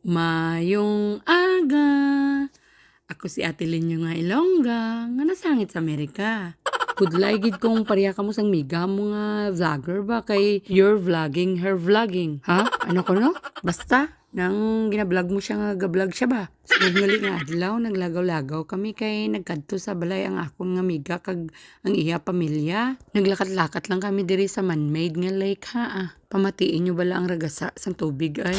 Mayong aga, ako si Ate Linyo nga Ilongga, nga nasangit sa Amerika. Kudlay gid kong pareha ka mo sang miga mo nga vlogger ba kay you're vlogging, her vlogging. Ha? Ano ko no? Basta, nang ginablog mo siya nga gablog siya ba? Sugod ngali nga adlaw, naglagaw-lagaw kami kay nagkadto sa balay ang akon nga miga kag ang iya pamilya. Naglakat-lakat lang kami diri sa man-made nga lake ha. Pamatiin nyo bala ang ragasa sang tubig ay.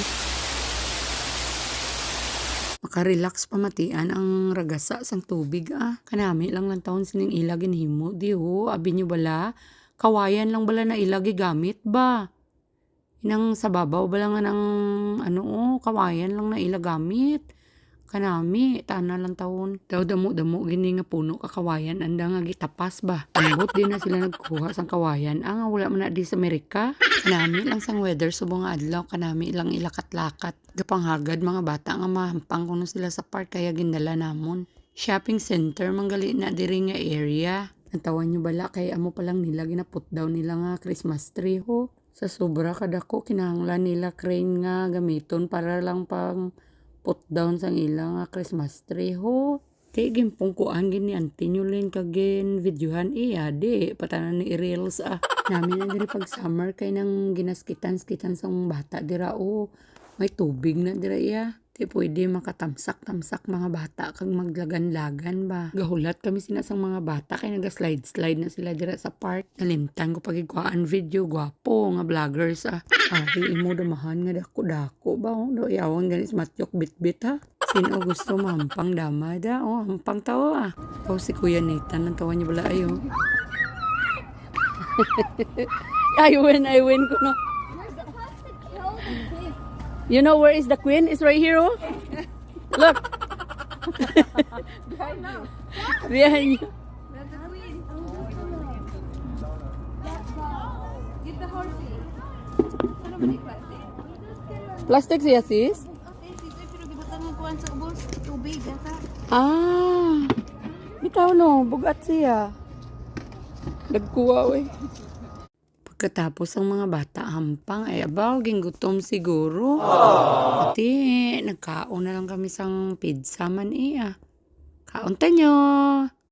Makarelax pamatian ang ragasa sang tubig Kanami lang lang taon sining ilag himo di ho. Abi nyo bala, kawayan lang bala na ilag gamit ba? Inang sa babaw bala nga ng kawayan lang na ilag gamit. Kanami, tana lang taon. Daw damo-damo gini nga puno kakawayan anda nga gitapas ba. Ambot din na sila nagkuha sang kawayan. Nga wala man na di sa Amerika. Kanami lang sang weather subong nga adlaw. Kanami lang ilakat-lakat. Gapanghagad mga bata nga mahampang kuno sila sa park kaya gindala namon. Shopping center manggali na diri nga area. Natawan nyo bala kay amo palang nila ginaput daw nila nga Christmas tree ho. Sa sobra kadako kinahanglan nila crane nga gamiton para lang pang put down sang ilang Christmas tree ho. Kay gimpungkuan gini auntie nyo rin kagin videohan di patanan ni reels Namin na diri pag summer kay nang ginaskitan-skitan sang bata dira may tubig na dira Di pwede makatamsak-tamsak mga bata kag maglagan-lagan ba. Gahulat kami sinasang mga bata kay naga-slide-slide na sila dira sa park. Nalimtan ko pagikuhaan video, gwapo nga vloggers Ari imo damahan nga dako-dako ba do iawang ganis matyok bit-bit Sino gusto mahampang dama da hampang tao Pao si Kuya Nathan ang tawa niya bala ayo. I win ko no. You know where is the queen? It's right here, oh. Look. Behind you. That's the queen. Get the horsey. Ano ba ni plastic? Plastic siya, sis? Okay, sis. Pero gibatan ng kuwan sa ubos. Tubig, yata. Bitaw no. Bugat siya. Nagkuha, we. Pagkatapos ang mga bata hampang ay abaw gutom siguro. Pati nagkaon na lang kami sang pizza man Kaon tanyo.